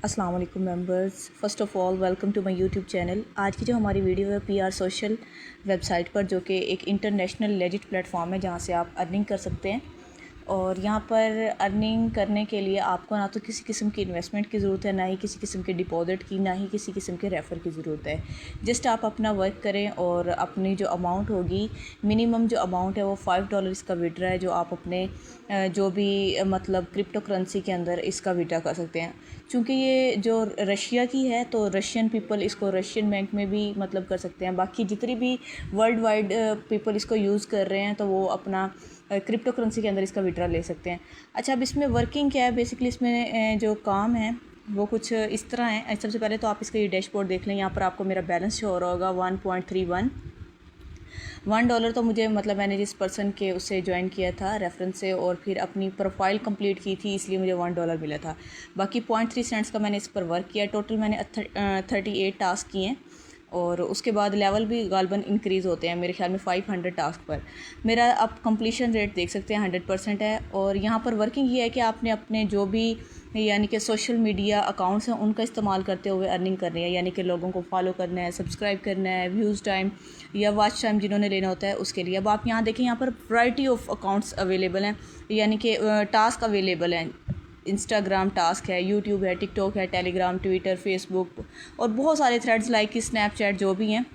अस्सलाम वालेकुम members, first of all welcome to my YouTube channel. आज की जो हमारी वीडियो है पीआर सोशल वेबसाइट पर, जो कि एक इंटरनेशनल लेजिट प्लेटफॉर्म है जहां से आप अर्निंग कर सकते हैं। और यहां पर अर्निंग करने के लिए आपको ना तो किसी किस्म की इन्वेस्टमेंट की ज़रूरत है, ना ही किसी किस्म के डिपॉज़िट की, ना ही किसी किस्म के रेफ़र की ज़रूरत है। जस्ट आप अपना वर्क करें और अपनी जो अमाउंट होगी, मिनिमम जो अमाउंट है वो $5 इसका विड्रा है, जो आप अपने जो भी मतलब क्रिप्टो करेंसी के अंदर इसका विड्रा कर सकते हैं। चूँकि ये जो रशिया की है तो रशियन पीपल इसको रशियन बैंक में भी मतलब कर सकते हैं। बाकी जितनी भी वर्ल्ड वाइड पीपल इसको यूज़ कर रहे हैं तो वो अपना क्रिप्टो करेंसी के अंदर इसका विड्रा ले सकते हैं। अच्छा, अब इसमें वर्किंग क्या है, बेसिकली इसमें जो काम है वो कुछ इस तरह है। सबसे पहले तो आप इसका ये डैशबोर्ड देख लें। यहाँ पर आपको मेरा बैलेंस शो हो रहा होगा 1.31 $1 तो मुझे मतलब मैंने जिस पर्सन के उससे ज्वाइन किया था रेफरेंस से और फिर अपनी प्रोफाइल कंप्लीट की थी, इसलिए मुझे $1 मिला था। बाकी 0.3 सेंट्स का मैंने इस पर वर्क किया। टोटल मैंने 38 टास्क किए हैं और उसके बाद लेवल भी गालबन इंक्रीज़ होते हैं, मेरे ख्याल में 500 टास्क पर। मेरा अब कंप्लीशन रेट देख सकते हैं 100% है। और यहाँ पर वर्किंग ये है कि आपने अपने जो भी यानी कि सोशल मीडिया अकाउंट्स हैं उनका इस्तेमाल करते हुए अर्निंग करनी है, यानी कि लोगों को फॉलो करना है, सब्सक्राइब करना है, व्यूज़ टाइम या वॉच टाइम जिन्होंने लेना होता है उसके लिए। अब आप यहाँ देखें, यहाँ पर वैरायटी ऑफ अकाउंट्स अवेलेबल हैं, यानी कि टास्क अवेलेबल हैं। इंस्टाग्राम टास्क है, यूट्यूब है, टिकटॉक है, टेलीग्राम, ट्विटर, फेसबुक और बहुत सारे थ्रेड्स लाइक कि स्नैपचैट जो भी हैं।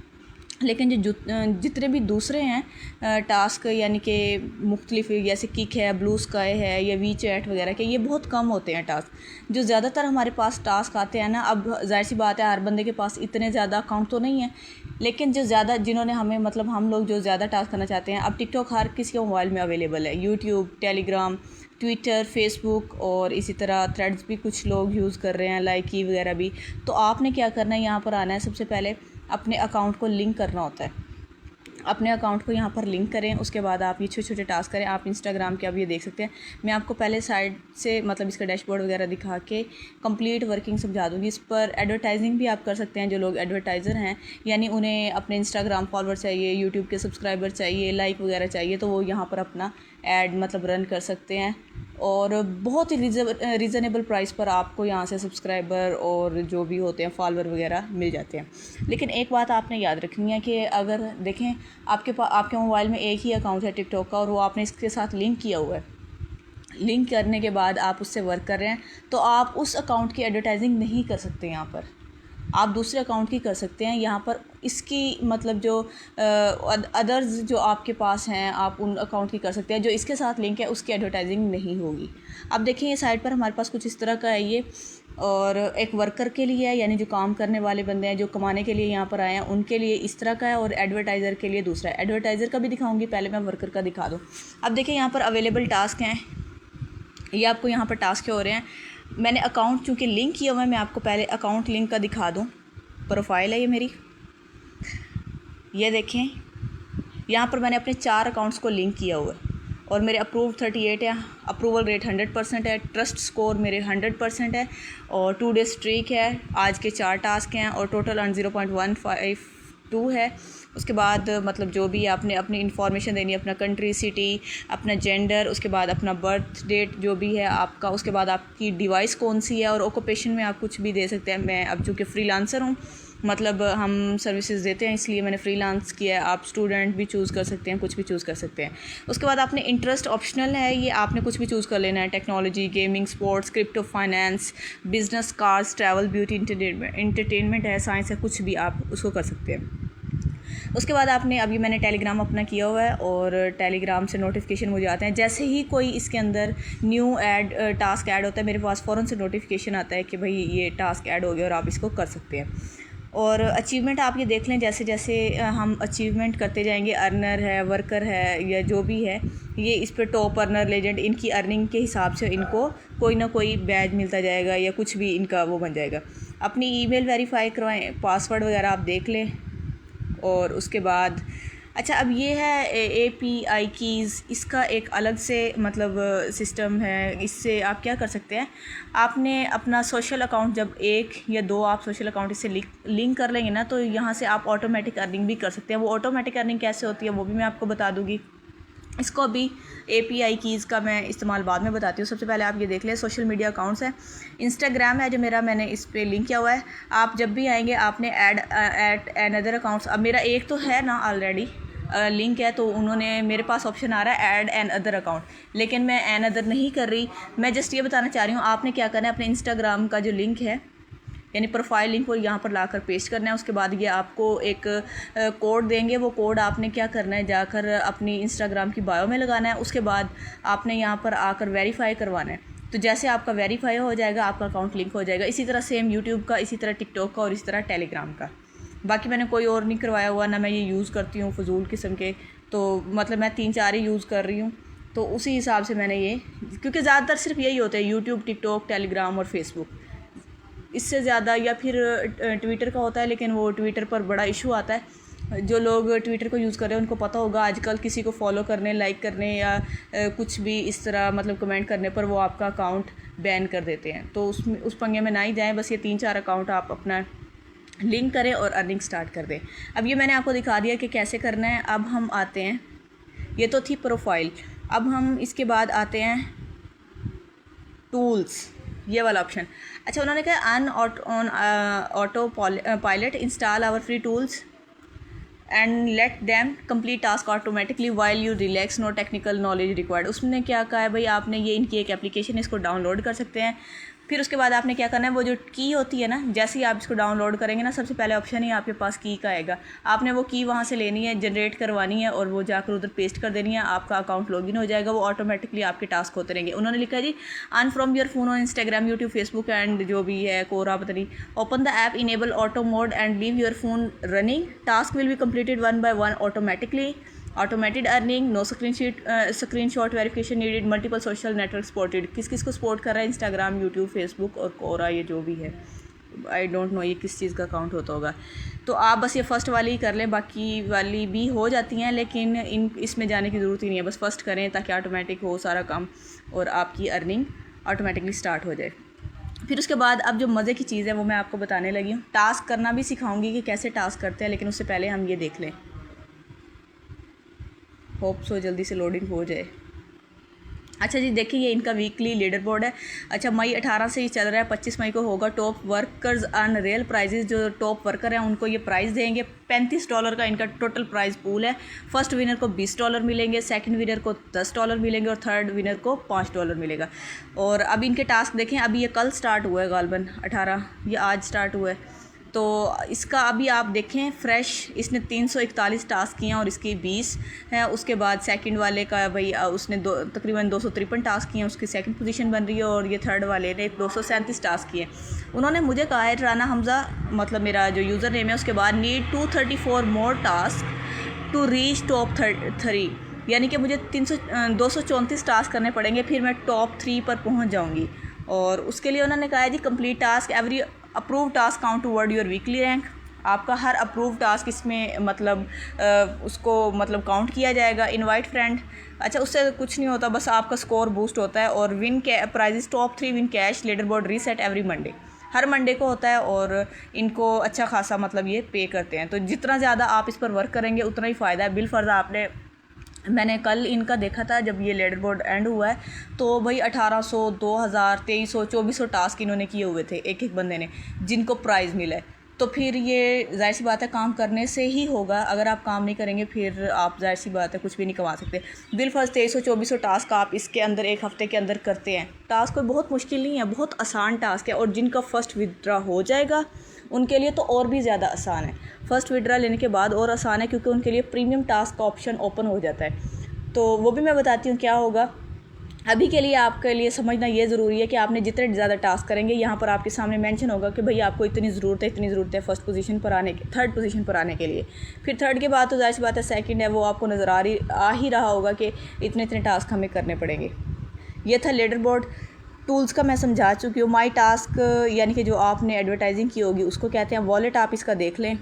लेकिन जो जितने भी दूसरे हैं टास्क, यानी कि मुख्तलिफ जैसे किक है, ब्लू स्काई है या वी चैट वगैरह के, ये बहुत कम होते हैं टास्क। जो ज़्यादातर हमारे पास टास्क आते हैं ना, अब जाहिर सी बात है हर बंदे के पास इतने ज़्यादा अकाउंट तो नहीं है, लेकिन जो ज़्यादा जिन्होंने हमें मतलब हम लोग जो ज़्यादा टास्क करना चाहते हैं, अब टिकटॉक हर किसी के मोबाइल में अवेलेबल है, यूट्यूब, टेलीग्राम, ट्विटर, फेसबुक और इसी तरह थ्रेड्स भी कुछ लोग यूज़ कर रहे हैं, लाइकी वगैरह भी। तो आपने क्या करना है, यहाँ पर आना है। सबसे पहले अपने अकाउंट को लिंक करना होता है। अपने अकाउंट को यहाँ पर लिंक करें, उसके बाद आप ये छोटे छोटे टास्क करें। आप इंस्टाग्राम के अब ये देख सकते हैं। मैं आपको पहले साइड से मतलब इसका डैशबोर्ड वगैरह दिखा के कंप्लीट वर्किंग समझा दूँगी। इस पर एडवर्टाइजिंग भी आप कर सकते हैं। जो लोग एडवर्टाइज़र हैं, यानी उन्हें अपने इंस्टाग्राम फॉलोअर चाहिए, यूट्यूब के सब्सक्राइबर चाहिए, लाइक वगैरह चाहिए, तो वो यहाँ पर अपना ऐड मतलब रन कर सकते हैं। और बहुत ही रीज़नेबल प्राइस पर आपको यहाँ से सब्सक्राइबर और जो भी होते हैं फॉलोअर वगैरह मिल जाते हैं। लेकिन एक बात आपने याद रखनी है कि अगर देखें आपके मोबाइल में एक ही अकाउंट है टिकटॉक का और वो आपने इसके साथ लिंक किया हुआ है, लिंक करने के बाद आप उससे वर्क कर रहे हैं, तो आप उस अकाउंट की एडवर्टाइजिंग नहीं कर सकते। यहाँ पर आप दूसरे अकाउंट की कर सकते हैं। यहाँ पर इसकी मतलब जो अदर्स जो आपके पास हैं आप उन अकाउंट की कर सकते हैं। जो इसके साथ लिंक है उसकी एडवर्टाइजिंग नहीं होगी। अब देखिए, ये साइट पर हमारे पास कुछ इस तरह का है ये, और एक वर्कर के लिए है, यानी जो काम करने वाले बंदे हैं, जो कमाने के लिए यहाँ पर आए हैं, उनके लिए इस तरह का है, और एडवर्टाइज़र के लिए दूसरा है। एडवर्टाइज़र का भी दिखाऊंगी, पहले मैं वर्कर का दिखा दूँ। अब देखिए, यहाँ पर अवेलेबल टास्क हैं, ये आपको यहाँ पर टास्क हो रहे हैं। मैंने अकाउंट चूँकि लिंक किया हुआ है, मैं आपको पहले अकाउंट लिंक का दिखा दूँ। प्रोफाइल है ये मेरी, ये देखें, यहाँ पर मैंने अपने 4 अकाउंट्स को लिंक किया हुआ है और मेरे अप्रूव 38 है, अप्रूवल रेट 100% है, ट्रस्ट स्कोर मेरे 100% है, और 2 डे स्ट्रीक है, आज के 4 टास्क हैं और टोटल अर्न 0.152 है। उसके बाद मतलब जो भी आपने अपनी इन्फॉर्मेशन देनी है, अपना कंट्री, सिटी, अपना जेंडर, उसके बाद अपना बर्थ डेट जो भी है आपका, उसके बाद आपकी डिवाइस कौन सी है, और ऑक्यूपेशन में आप कुछ भी दे सकते हैं। मैं अब चूँकि फ्रीलांसर हूँ, मतलब हम सर्विसेज देते हैं, इसलिए मैंने फ्रीलांस किया है। आप स्टूडेंट भी चूज़ कर सकते हैं, कुछ भी चूज़ कर सकते हैं। उसके बाद आपने इंटरेस्ट ऑप्शनल है, ये आपने कुछ भी चूज़ कर लेना है। Technology, gaming, sports, crypto, finance, business, cars, travel, beauty, entertainment है, साइंस है, कुछ भी आप उसको कर सकते हैं। उसके बाद आपने अभी मैंने टेलीग्राम अपना किया हुआ है और टेलीग्राम से नोटिफिकेशन मुझे आते हैं। जैसे ही कोई इसके अंदर न्यू टास्क ऐड होता है, मेरे पास फ़ौरन से नोटिफिकेशन आता है कि भाई ये टास्क ऐड हो गया और आप इसको कर सकते हैं। और अचीवमेंट आप ये देख लें, जैसे जैसे हम अचीवमेंट करते जाएंगे, अर्नर है, वर्कर है, या जो भी है, ये इस पर टॉप अर्नर, लेजेंड, इनकी अर्निंग के हिसाब से इनको कोई ना कोई बैज मिलता जाएगा या कुछ भी इनका वो बन जाएगा। अपनी ईमेल वेरीफाई करवाएं, पासवर्ड वगैरह आप देख लें। और उसके बाद अच्छा, अब ये है API कीज़, इसका एक अलग से मतलब सिस्टम है। इससे आप क्या कर सकते हैं, आपने अपना सोशल अकाउंट जब 1 या 2 आप सोशल अकाउंट इससे लिंक कर लेंगे ना, तो यहाँ से आप ऑटोमेटिक अर्निंग भी कर सकते हैं। वो ऑटोमेटिक अर्निंग कैसे होती है वो भी मैं आपको बता दूँगी। इसको अभी API कीज़ का मैं इस्तेमाल बाद में बताती हूँ। सबसे पहले आप ये देख लें, सोशल मीडिया अकाउंट्स है। इंस्टाग्राम है जो मेरा, मैंने इस पर लिंक किया हुआ है। आप जब भी आएंगे आपने ऐड एट अनदर अकाउंट्स, अब मेरा एक तो है ना ऑलरेडी लिंक है, तो उन्होंने मेरे पास ऑप्शन आ रहा है ऐड एन अदर अकाउंट, लेकिन मैं एन अदर नहीं कर रही। मैं जस्ट ये बताना चाह रही हूँ आपने क्या करना है, अपने इंस्टाग्राम का जो लिंक है यानी प्रोफाइल लिंक, वो यहाँ पर लाकर पेस्ट करना है। उसके बाद ये आपको एक कोड देंगे, वो कोड आपने क्या करना है, जाकर अपनी इंस्टाग्राम की बायो में लगाना है। उसके बाद आपने यहाँ पर आकर वेरीफाई करवाना है। तो जैसे आपका वेरीफाई हो जाएगा आपका अकाउंट लिंक हो जाएगा। इसी तरह सेम यूट्यूब का, इसी तरह टिकटॉक का और इसी तरह टेलीग्राम का। बाकी मैंने कोई और नहीं करवाया हुआ, ना मैं ये यूज़ करती हूँ फजूल किस्म के, तो मतलब मैं 3-4 ही यूज़ कर रही हूँ। तो उसी हिसाब से मैंने ये, क्योंकि ज़्यादातर सिर्फ यही होते हैं, यूट्यूब, टिकटॉक, टेलीग्राम और फेसबुक। इससे ज़्यादा या फिर ट्विटर का होता है, लेकिन वो ट्विटर पर बड़ा इशू आता है। जो लोग ट्विटर को यूज़ कर रहे हैं उनको पता होगा, आजकल किसी को फॉलो करने, लाइक करने या कुछ भी इस तरह मतलब कमेंट करने पर वो आपका अकाउंट बैन कर देते हैं। तो उस पंगे में ना ही जाएं। बस ये 3-4 अकाउंट आप अपना लिंक करें और अर्निंग स्टार्ट कर दें। अब ये मैंने आपको दिखा दिया कि कैसे करना है। अब हम आते हैं, ये तो थी प्रोफाइल। अब हम इसके बाद आते हैं टूल्स, ये वाला ऑप्शन। अच्छा, उन्होंने कहा on autopilot install our free tools and let them complete task automatically while you relax, no technical knowledge required. उसने क्या कहा है भाई, आपने ये इनकी एक एप्लीकेशन है, इसको डाउनलोड कर सकते हैं। फिर उसके बाद आपने क्या करना है, वो जो की होती है ना, जैसे ही आप इसको डाउनलोड करेंगे ना, सबसे पहले ऑप्शन ही आपके पास की का आएगा। आपने वो की वहाँ से लेनी है, जनरेट करवानी है और वो जाकर उधर पेस्ट कर देनी है। आपका अकाउंट लॉगिन हो जाएगा, वो ऑटोमेटिकली आपके टास्क होते रहेंगे। उन्होंने लिखा जी earn from your phone on Instagram, YouTube, Facebook and जो भी है कोरा पता नहीं, open the app, enable auto mode and leave your phone running, task will be completed 1 by 1 automatically, automated earning, no screenshot verification needed, multiple social network supported. किस किस को support कर रहा है, इंस्टाग्राम, यूट्यूब, फेसबुक और कोरा, ये जो भी है, आई डोंट नो ये किस चीज़ का अकाउंट होता होगा। तो आप बस ये फ़र्स्ट वाली ही कर लें, बाकी वाली भी हो जाती हैं, लेकिन इसमें जाने की ज़रूरत ही नहीं है। बस फ़र्स्ट करें ताकि ऑटोमेटिक हो सारा काम और आपकी अर्निंग ऑटोमेटिकली स्टार्ट हो जाए। फिर उसके बाद अब जो मज़े की चीज़ है वो मैं आपको बताने लगी हूँ। टास्क करना भी सिखाऊंगी कि कैसे टास्क करते हैं, लेकिन उससे पहले हम ये देख लें। होप सो जल्दी से लोडिंग हो जाए। अच्छा जी, देखिए ये इनका वीकली लीडर बोर्ड है। अच्छा, मई 18 से ही चल रहा है, 25 मई को होगा। Top workers earn real prizes, जो टॉप वर्कर हैं उनको ये प्राइज़ देंगे। $35 का इनका टोटल प्राइज़ पूल है। फर्स्ट विनर को $20 मिलेंगे, सेकंड विनर को $10 मिलेंगे और थर्ड विनर को $5 मिलेगा। और अब इनके टास्क देखें, अभी ये कल स्टार्ट हुआ है, गालबन 18, ये आज स्टार्ट हुआ है। तो इसका अभी आप देखें फ्रेश, इसने 341 टास्क किए हैं और इसकी 20 है। उसके बाद सेकंड वाले का भाई उसने तकरीबन 253 टास्क किए हैं, उसकी सेकंड पोजीशन बन रही है। और ये थर्ड वाले ने 237 टास्क किए। उन्होंने मुझे कहा है, राना हमज़ा मतलब मेरा जो यूज़र नेम है, उसके बाद need 234 more task to reach top 3, यानी कि मुझे 234 टास्क करने पड़ेंगे, फिर मैं टॉप 3 पर पहुँच जाऊँगी। और उसके लिए उन्होंने कहा है जी complete task every approve task count toward your weekly rank. आपका हर अप्रूव टास्क इसमें मतलब उसको मतलब काउंट किया जाएगा। इनवाइट फ्रेंड, अच्छा उससे कुछ नहीं होता, बस आपका स्कोर बूस्ट होता है। और win prizes top 3 win cash, leader board reset every Monday, हर मंडे को होता है। और इनको अच्छा खासा मतलब ये पे करते हैं। तो जितना ज़्यादा आप इस पर वर्क करेंगे उतना ही फ़ायदा है। बिलफर्ज आपने, मैंने कल इनका देखा था जब ये लीडर बोर्ड एंड हुआ है, तो भाई 1800, 2000, 2300, 2400 टास्क इन्होंने किए हुए थे एक एक बंदे ने, जिनको प्राइज़ मिला है। तो फिर ये जाहिर सी बात है काम करने से ही होगा। अगर आप काम नहीं करेंगे फिर आप जाहिर सी बात है कुछ भी नहीं कमा सकते। बिलफर्ज 2300-2400 टास्क आप इसके अंदर एक हफ़्ते के अंदर करते हैं। टास्क कोई बहुत मुश्किल नहीं है, बहुत आसान टास्क है। और जिनका फ़र्स्ट विड्रा हो जाएगा उनके लिए तो और भी ज़्यादा आसान है। फ़र्स्ट विड्रा लेने के बाद और आसान है, क्योंकि उनके लिए प्रीमियम टास्क का ऑप्शन ओपन हो जाता है। तो वो भी मैं बताती हूँ क्या होगा। अभी के लिए आपके लिए समझना ये ज़रूरी है कि आपने जितने ज़्यादा टास्क करेंगे, यहाँ पर आपके सामने मेंशन होगा कि भाई आपको इतनी ज़रूरत है फर्स्ट पोजीशन पर आने के, थर्ड पोजीशन पर आने के लिए। फिर थर्ड के बाद तो जाहिर सी बात है सेकंड है, वो आपको नज़र आ ही रहा होगा कि इतने टास्क हमें करने पड़ेंगे। ये था लीडर बोर्ड। टूल्स का मैं समझा चुकी हूँ। माई टास्क यानी कि जो आपने एडवर्टाइजिंग की होगी उसको कहते हैं। वॉलेट आप इसका देख लें।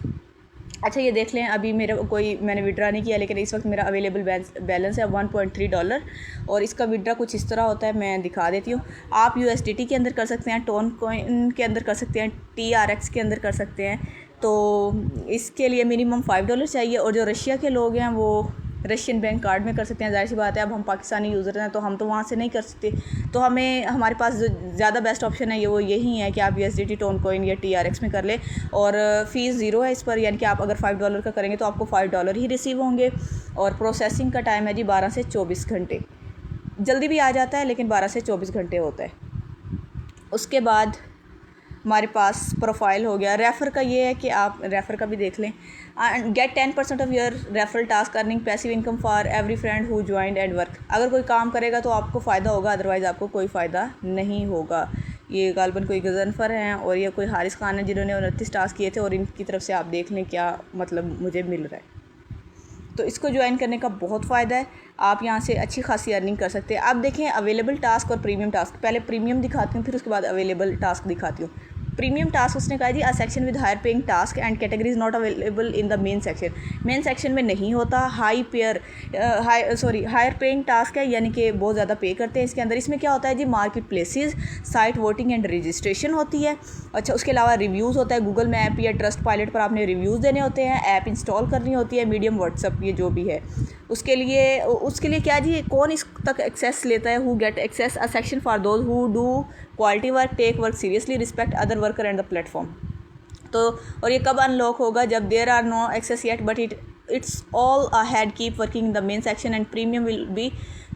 अच्छा ये देख लें, अभी मेरा मैंने विड्रा नहीं किया, लेकिन इस वक्त मेरा अवेलेबल बैलेंस है $1.3। और इसका विड्रा कुछ इस तरह होता है, मैं दिखा देती हूँ। आप USDT के अंदर कर सकते हैं, टोन कॉइन के अंदर कर सकते हैं, TRX के अंदर कर सकते हैं। तो इसके लिए मिनिमम $5 चाहिए। और जो रशिया के लोग हैं वो रशियन बैंक कार्ड में कर सकते हैं। ज़ाहिर सी बात है, अब हम पाकिस्तानी यूज़र हैं तो हम तो वहाँ से नहीं कर सकते, तो हमारे पास जो ज़्यादा बेस्ट ऑप्शन है वो यही है कि आप USDT, टोनकॉइन या TRX में कर लें। और फ़ीस ज़ीरो है इस पर, यानी कि आप अगर $5 का करेंगे तो आपको $5 ही रिसीव होंगे। और प्रोसेसिंग का टाइम है जी 12 से 24 घंटे। जल्दी भी आ जाता है लेकिन 12 से 24 घंटे होता है। उसके बाद हमारे पास प्रोफाइल हो गया। रेफ़र का ये है कि आप रेफ़र का भी देख लें। Get 10% off your referral task earning passive income for every friend who joined at work. अगर कोई काम करेगा तो आपको फ़ायदा होगा, अदरवाइज़ आपको कोई फ़ायदा नहीं होगा। ये गालबन कोई गज़नफ़र हैं और ये कोई हारिस खान है जिन्होंने 29 टास्क किए थे, और इनकी तरफ से आप देख लें क्या मतलब मुझे मिल रहा है। तो इसको ज्वाइन करने का बहुत फ़ायदा है, आप यहाँ से अच्छी खासी अर्निंग कर सकते हैं। अब देखें अवेलेबल टास्क और प्रीमियम टास्क। पहले प्रीमियम दिखाती हूँ, फिर उसके बाद अवेलेबल टास्क दिखाती हूँ। प्रीमियम टास्क उसने कहा जी a section with higher paying task and category is not available in the main section. Main section में नहीं होता। हायर पेइंग टास्क है, यानी कि बहुत ज़्यादा पे करते हैं इसके अंदर। इसमें क्या होता है जी, market places, site voting and registration होती है। अच्छा, उसके अलावा रिव्यूज़ होता है। गूगल मैप या ट्रस्ट पायलट पर आपने रिव्यूज़ देने होते हैं, ऐप इंस्टॉल करनी होती है, मीडियम, व्हाट्सअप, ये जो भी है। उसके लिए क्या जी, कौन इस तक एक्सेस लेता है? Who get access a section for those who do quality work, take work seriously, respect other worker and the platform. तो और ये कब अनलॉक होगा? जब there are no access yet but it's all ahead, keep working in the main section and premium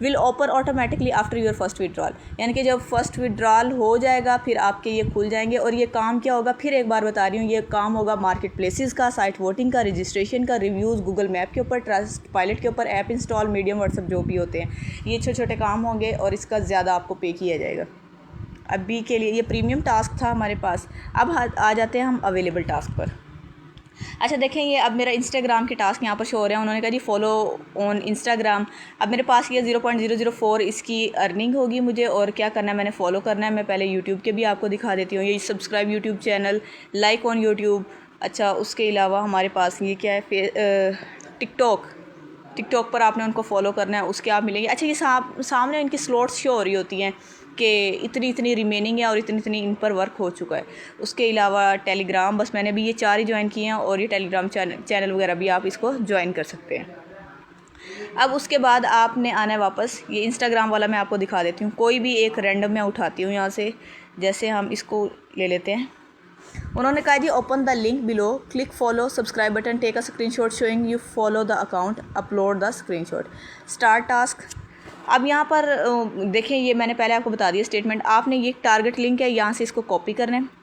will open automatically after your first withdrawal. यानी कि जब first withdrawal हो जाएगा फिर आपके ये खुल जाएंगे। और ये काम क्या होगा, फिर एक बार बता रही हूँ, ये काम होगा मार्केट प्लेसेस का, साइट वोटिंग का, रजिस्ट्रेशन का, रिव्यूज़, गूगल मैप के ऊपर, ट्रस्ट पायलट के ऊपर, ऐप इंस्टॉल, मीडियम, व्हाट्सअप, जो भी होते हैं, ये छोटे छोटे काम होंगे और इसका ज़्यादा आपको पे किया जाएगा। अभी के लिए ये प्रीमियम टास्क था हमारे पास। अब आ जाते हैं हम अवेलेबल टास्क पर। अच्छा देखें, ये अब मेरा इंस्टाग्राम के टास्क यहाँ पर शो हो रहे हैं। उन्होंने कहा जी फॉलो ऑन इंस्टाग्राम। अब मेरे पास ये 0.004 इसकी अर्निंग होगी मुझे। और क्या करना है, मैंने फॉलो करना है। मैं पहले यूट्यूब के भी आपको दिखा देती हूँ। ये subscribe YouTube channel, like on YouTube. अच्छा, उसके अलावा हमारे पास ये क्या है, टिकटॉक पर आपने उनको फॉलो करना है, उसके आप मिलेंगे। अच्छा, ये सामने इनकी स्लॉट्स शो हो रही होती हैं कि इतनी रिमेनिंग है और इतनी इन पर वर्क हो चुका है। उसके अलावा टेलीग्राम, बस मैंने भी ये 4 ही ज्वाइन किए हैं। और ये टेलीग्राम चैनल वगैरह भी आप इसको ज्वाइन कर सकते हैं। अब उसके बाद आपने आना है वापस। ये इंस्टाग्राम वाला मैं आपको दिखा देती हूँ। कोई भी एक रैंडम मैं उठाती हूँ यहाँ से, जैसे हम इसको ले लेते हैं। उन्होंने कहा जी open the link below, click follow, subscribe button, take a screenshot showing you follow the account, upload the screenshot, start task. अब यहाँ पर देखें, ये मैंने पहले आपको बता दिया स्टेटमेंट। आपने ये टारगेट लिंक है, यहाँ से इसको कॉपी करना है।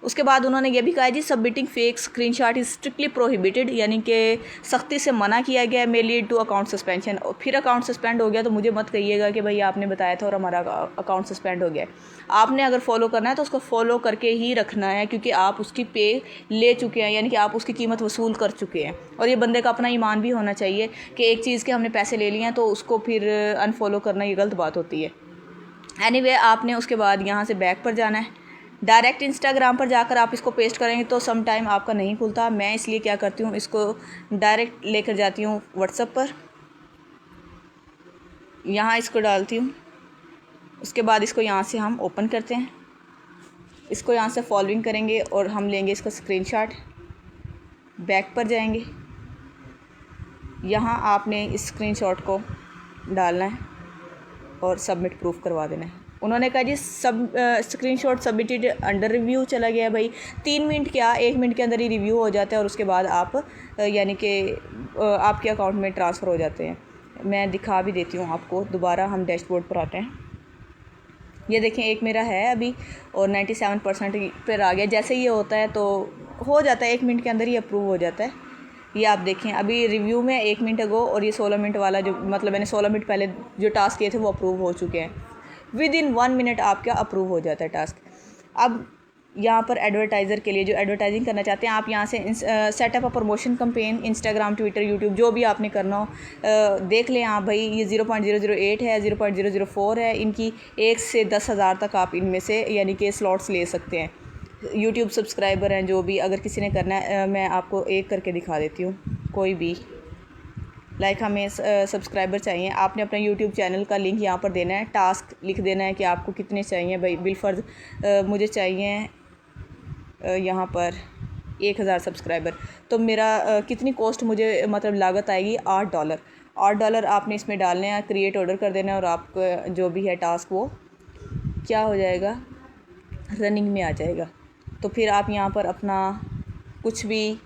उसके बाद उन्होंने ये भी कहा जी submitting fake screenshot is strictly prohibited, यानी कि सख्ती से मना किया गया है, may lead to account suspension. और फिर अकाउंट सस्पेंड हो गया तो मुझे मत कहिएगा कि भाई आपने बताया था और हमारा अकाउंट सस्पेंड हो गया है। आपने अगर फॉलो करना है तो उसको फॉलो करके ही रखना है, क्योंकि आप उसकी पे ले चुके हैं, यानी कि आप उसकी कीमत वसूल कर चुके हैं। और ये बंदे का अपना ईमान भी होना चाहिए कि एक चीज़ के हमने पैसे ले लिए हैं तो उसको फिर अनफॉलो करना ये गलत बात होती है। एनीवे, आपने उसके बाद यहाँ से बैक पर जाना है। डायरेक्ट इंस्टाग्राम पर जाकर आप इसको पेस्ट करेंगे तो सम टाइम आपका नहीं खुलता। मैं इसलिए क्या करती हूँ, इसको डायरेक्ट लेकर जाती हूँ व्हाट्सएप पर, यहाँ इसको डालती हूँ। उसके बाद इसको यहाँ से हम ओपन करते हैं, इसको यहाँ से फॉलोइंग करेंगे और हम लेंगे इसका स्क्रीनशॉट। बैक पर जाएंगे, यहाँ आपने इस स्क्रीनशॉट को डालना है और सबमिट प्रूफ करवा देना है। उन्होंने कहा जी स्क्रीनशॉट सबमिटेड अंडर रिव्यू चला गया है। भाई 3 मिनट क्या 1 मिनट के अंदर ही रिव्यू हो जाता है और उसके बाद आप यानी कि आपके अकाउंट में ट्रांसफ़र हो जाते हैं। मैं दिखा भी देती हूँ आपको। दोबारा हम डैशबोर्ड पर आते हैं। ये देखें, एक मेरा है अभी और 97% पर आ गया। जैसे ये होता है तो हो जाता है, 1 मिनट के अंदर ही अप्रूव हो जाता है। ये आप देखें, अभी रिव्यू में 1 मिनट अगो, और ये 16 मिनट वाला जो मतलब मैंने 16 मिनट पहले जो टास्क किए थे वो अप्रूव हो चुके हैं। विद इन 1 मिनट आपका अप्रूव हो जाता है टास्क। अब यहाँ पर एडवर्टाइज़र के लिए जो एडवर्टाइजिंग करना चाहते हैं, आप यहाँ से सेटअप अ promotion campaign, Instagram, Twitter, YouTube, जो भी आपने करना हो देख लें आप। भाई ये 0.008 है, 0.004 है। इनकी 1 से 10,000 तक आप इनमें से यानी कि स्लॉट्स ले सकते हैं। यूट्यूब सब्सक्राइबर हैं जो भी, अगर किसी ने करना है, मैं आपको एक करके दिखा देती हूँ। कोई भी लाइक हमें सब्सक्राइबर चाहिए, आपने अपना यूट्यूब चैनल का लिंक यहाँ पर देना है, टास्क लिख देना है कि आपको कितने चाहिए। भाई बिलफर्ज मुझे चाहिए यहाँ पर 1000 सब्सक्राइबर, तो मेरा कितनी कॉस्ट मुझे मतलब लागत आएगी $8। $8 आपने इसमें डालने हैं, क्रिएट ऑर्डर कर देना है और आपका जो भी है टास्क वो क्या हो जाएगा, रनिंग में आ जाएगा। तो फिर आप यहाँ पर अपना कुछ भी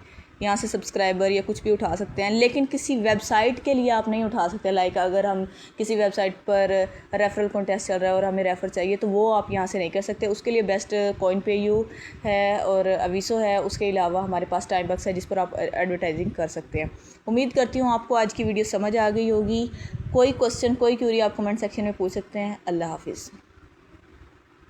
यहाँ से सब्सक्राइबर या कुछ भी उठा सकते हैं, लेकिन किसी वेबसाइट के लिए आप नहीं उठा सकते। लाइक अगर हम किसी वेबसाइट पर रेफरल कॉन्टेस्ट चल रहा है और हमें रेफ़र चाहिए तो वो आप यहाँ से नहीं कर सकते। उसके लिए बेस्ट CoinPayU है और अवीसो है। उसके अलावा हमारे पास टाइमबक्स है जिस पर आप एडवर्टाइजिंग कर सकते हैं। उम्मीद करती हूँ आपको आज की वीडियो समझ आ गई होगी। कोई क्वेश्चन, कोई क्यूरी आप कमेंट सेक्शन में पूछ सकते हैं। अल्लाह हाफिज़।